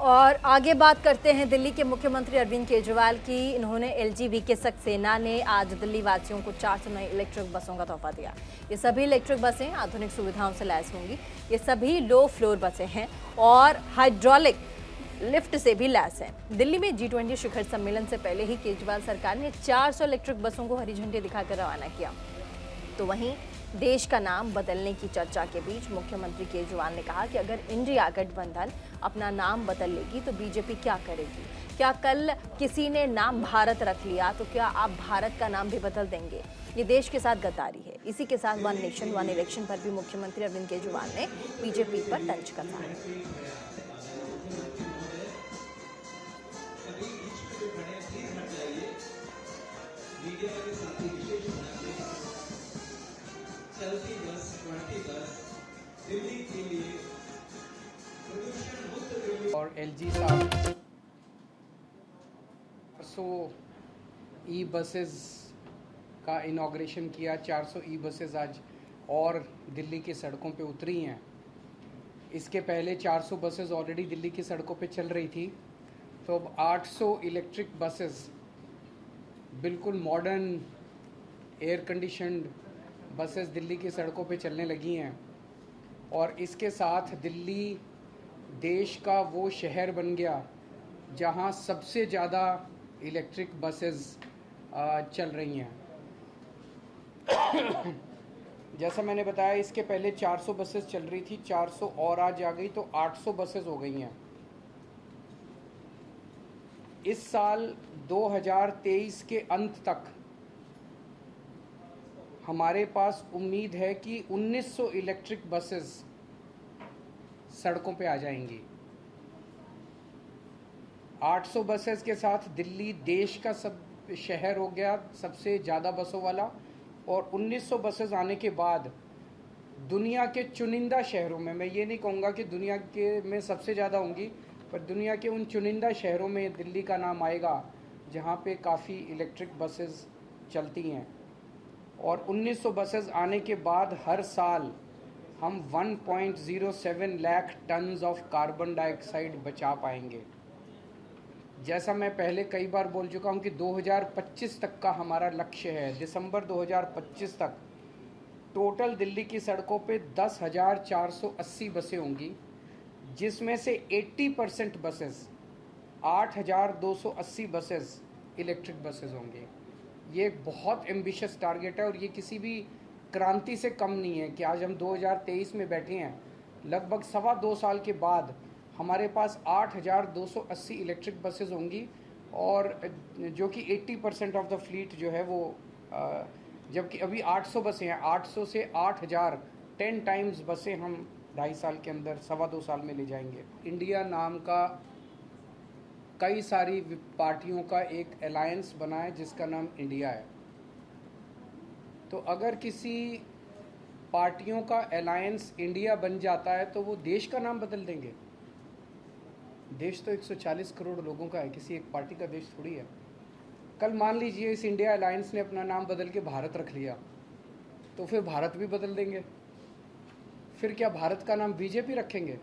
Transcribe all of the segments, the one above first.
और आगे बात करते हैं दिल्ली के मुख्यमंत्री अरविंद केजरीवाल की। इन्होंने एलजीवीके सक्सेना ने आज दिल्ली वासियों को 400 नई इलेक्ट्रिक बसों का तोहफा दिया। ये सभी इलेक्ट्रिक बसें आधुनिक सुविधाओं से लैस होंगी। ये सभी लो फ्लोर बसें हैं और हाइड्रोलिक लिफ्ट से भी लैस हैं। दिल्ली में G20 शिखर सम्मेलन से पहले ही केजरीवाल सरकार ने 400 इलेक्ट्रिक बसों को हरी झंडी दिखाकर रवाना किया। तो वहीं देश का नाम बदलने की चर्चा के बीच मुख्यमंत्री केजरीवाल ने कहा कि अगर इंडिया गठबंधन अपना नाम बदल लेगी तो बीजेपी क्या करेगी। क्या कल किसी ने नाम भारत रख लिया तो क्या आप भारत का नाम भी बदल देंगे? ये देश के साथ गद्दारी है। इसी के साथ वन नेशन वन इलेक्शन पर भी मुख्यमंत्री अरविंद केजरीवाल ने बीजेपी पर तंज कसा है। चलती बस 20 बस दिल्ली के लिए प्रदूषण मुक्त दिल्ली। और एलजी साहब 400 ई बसेस का इनॉग्रेशन किया। 400 ई बसेस आज और दिल्ली की सड़कों पे उतरी हैं। इसके पहले 400 बसेस ऑलरेडी दिल्ली की सड़कों पे चल रही थी, तो अब 800 इलेक्ट्रिक बसेस बिल्कुल modern air conditioned buses Delhi की सड़कों पे चलने लगी हैं। और इसके साथ दिल्ली देश का वो शहर बन गया जहां सबसे ज़्यादा इलेक्ट्रिक बसेस चल रही हैं। जैसा मैंने बताया, इसके पहले 400 बसेस चल रही थी, 400 और आज आ गई तो 800 बसेस हो गई हैं। इस साल 2023 के अंत तक हमारे पास उम्मीद है कि 1900 इलेक्ट्रिक बसेस सड़कों पे आ जाएंगी। 800 बसेस के साथ दिल्ली देश का सब शहर हो गया सबसे ज़्यादा बसों वाला, और 1900 बसेस आने के बाद दुनिया के चुनिंदा शहरों में, मैं ये नहीं कहूँगा कि दुनिया के में सबसे ज़्यादा होंगी, पर दुनिया के उन चुनिंदा शहरों में दिल्ली का नाम आएगा जहाँ पे काफ़ी इलेक्ट्रिक बसेस चलती हैं। और 1900 बसेस आने के बाद हर साल हम 1.07 lakh tons of carbon dioxide बचा पाएंगे। जैसा मैं पहले कई बार बोल चुका हूँ कि 2025 तक का हमारा लक्ष्य है। दिसंबर 2025 तक टोटल दिल्ली की सड़कों पे 10,480 बसें होंगी, जिसमें से 80% बसेस 8,280 बसेस इलेक्ट्रिक बसेस होंगे। ये एक बहुत एम्बिशियस टारगेट है और ये किसी भी क्रांति से कम नहीं है कि आज हम 2023 में बैठे हैं। लगभग 2.25 साल के बाद हमारे पास 8,280 इलेक्ट्रिक बसेस होंगी, और जो कि 80% ऑफ द फ्लीट जो है वो, जबकि अभी 800 बसें हैं, 800 से 8,000 10 टाइम्स बसें हम 2.5 साल के अंदर 2.25 साल में ले जाएंगे। इंडिया नाम का कई सारी पार्टियों का एक अलायंस बना है जिसका नाम इंडिया है। तो अगर किसी पार्टियों का अलायंस इंडिया बन जाता है तो वो देश का नाम बदल देंगे। देश तो 140 करोड़ लोगों का है, किसी एक पार्टी का देश थोड़ी है। कल मान लीजिए इस इंडिया अलायंस ने अपना नाम बदल के भारत रख लिया, तो फिर भारत भी बदल देंगे। फिर क्या भारत का नाम बीजेपी रखेंगे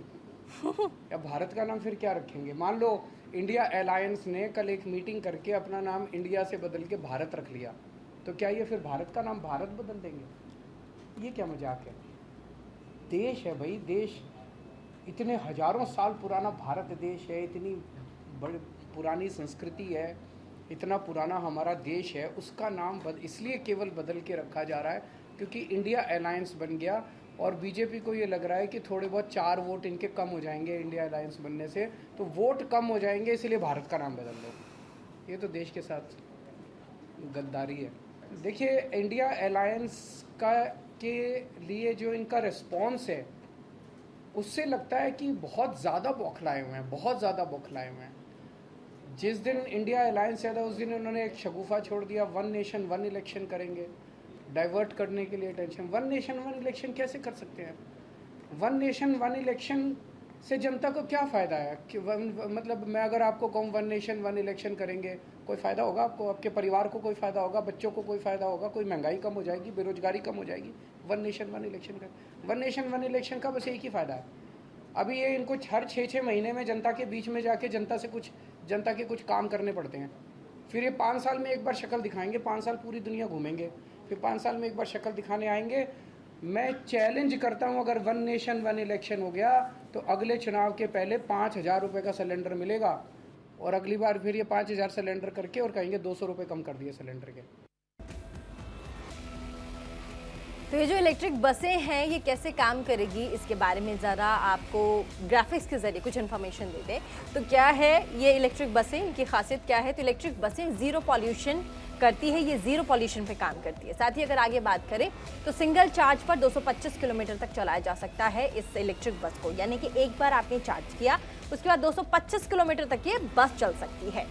या भारत का नाम फिर क्या रखेंगे? मान लो इंडिया अलायंस ने कल एक मीटिंग करके अपना नाम इंडिया से बदल के भारत रख लिया, तो क्या ये फिर भारत का नाम भारत बदल देंगे? ये क्या मजाक है? देश है भाई, देश इतने हजारों साल पुराना भारत देश है, इतनी बड़ी पुरानी संस्कृति है, इतना पुराना हमारा देश है, उसका नाम इसलिए केवल बदल के रखा जा रहा है क्योंकि इंडिया अलायंस बन गया। और बीजेपी को ये लग रहा है कि थोड़े बहुत 4 वोट इनके कम हो जाएंगे इंडिया अलायंस बनने से, तो वोट कम हो जाएंगे इसलिए भारत का नाम बदल दो। ये तो देश के साथ गद्दारी है। देखिए, इंडिया अलायंस का के लिए जो इनका रिस्पॉन्स है उससे लगता है कि बहुत ज़्यादा बौखलाए हुए हैं, बहुत ज़्यादा बौखलाए हुए हैं। जिस दिन इंडिया अलायंस आया था उस दिन उन्होंने एक शगुफा छोड़ दिया, वन नेशन वन इलेक्शन करेंगे, डाइवर्ट करने के लिए tension. One nation one election कैसे कर सकते हैं? वन नेशन वन इलेक्शन से जनता को क्या फ़ायदा है कि मतलब मैं अगर आपको कहूँ वन नेशन वन इलेक्शन करेंगे, कोई फ़ायदा होगा आपको? आपके परिवार को कोई फ़ायदा होगा? बच्चों को कोई फ़ायदा होगा? कोई महंगाई कम हो जाएगी, बेरोजगारी कम हो जाएगी वन नेशन वन इलेक्शन का? वन नेशन वन इलेक्शन का बस एक ही फ़ायदा है, अभी ये इनको हर 6-6 महीने में जनता के बीच में जाके जनता के कुछ काम करने पड़ते हैं। फिर ये 5 साल में एक बार शक्ल दिखाएंगे, 5 साल पूरी दुनिया घूमेंगे, फिर 5 साल में एक बार शक्ल दिखाने आएंगे। मैं चैलेंज करता हूँ, अगर 1 नेशन 1 इलेक्शन हो गया तो अगले चुनाव के पहले 5,000 रुपये का सिलेंडर मिलेगा, और अगली बार फिर ये 5,000 सिलेंडर करके और कहेंगे 200 रुपये कम कर दिए सिलेंडर के। तो ये जो इलेक्ट्रिक बसें हैं ये कैसे काम करेगी, इसके बारे में ज़रा आपको ग्राफिक्स के ज़रिए कुछ इन्फॉर्मेशन दे दें। तो क्या है ये इलेक्ट्रिक बसें, इनकी खासियत क्या है? तो इलेक्ट्रिक बसें ज़ीरो पॉल्यूशन करती है, ये ज़ीरो पॉल्यूशन पे काम करती है। साथ ही अगर आगे बात करें तो सिंगल चार्ज पर 225 किलोमीटर तक चलाया जा सकता है इस इलेक्ट्रिक बस को, यानी कि एक बार आपने चार्ज किया उसके बाद 225 किलोमीटर तक ये बस चल सकती है।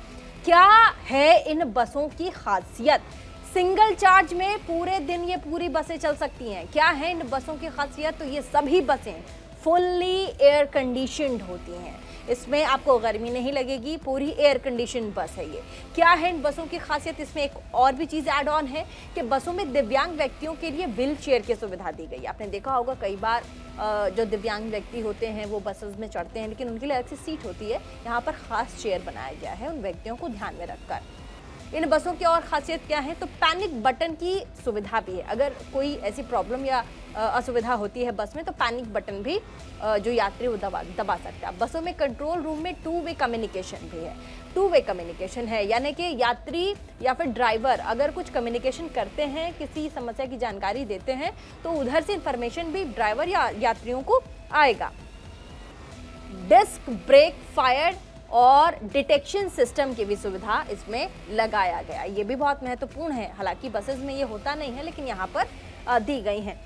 क्या है इन बसों की खासियत? सिंगल चार्ज में पूरे दिन ये पूरी बसें चल सकती हैं। क्या है इन बसों की खासियत? तो ये सभी बसें फुल्ली एयर कंडीशनड होती हैं, इसमें आपको गर्मी नहीं लगेगी, पूरी एयर कंडीशन बस है ये। क्या है इन बसों की खासियत? इसमें एक और भी चीज़ ऐड ऑन है कि बसों में दिव्यांग व्यक्तियों के लिए व्हील चेयर की सुविधा दी गई। आपने देखा होगा कई बार जो दिव्यांग व्यक्ति होते हैं वो बसेस में चढ़ते हैं, लेकिन उनके लिए अलग से सीट होती है, यहाँ पर खास चेयर बनाया गया है उन व्यक्तियों को ध्यान में रखकर। इन बसों की और खासियत क्या है? तो पैनिक बटन की सुविधा भी है। अगर कोई ऐसी प्रॉब्लम या असुविधा होती है बस में तो पैनिक बटन भी जो यात्री वो दबा सकता है। बसों में कंट्रोल रूम में 2 वे कम्युनिकेशन भी है। 2 वे कम्युनिकेशन है, यानी कि यात्री या फिर ड्राइवर अगर कुछ कम्युनिकेशन करते हैं, किसी समस्या की जानकारी देते हैं, तो उधर से इंफॉर्मेशन भी ड्राइवर या यात्रियों को आएगा। डिस्क ब्रेक फायर और डिटेक्शन सिस्टम की भी सुविधा इसमें लगाया गया। ये भी बहुत महत्वपूर्ण है, हालांकि बसेस में ये होता नहीं है लेकिन यहाँ पर दी गई हैं।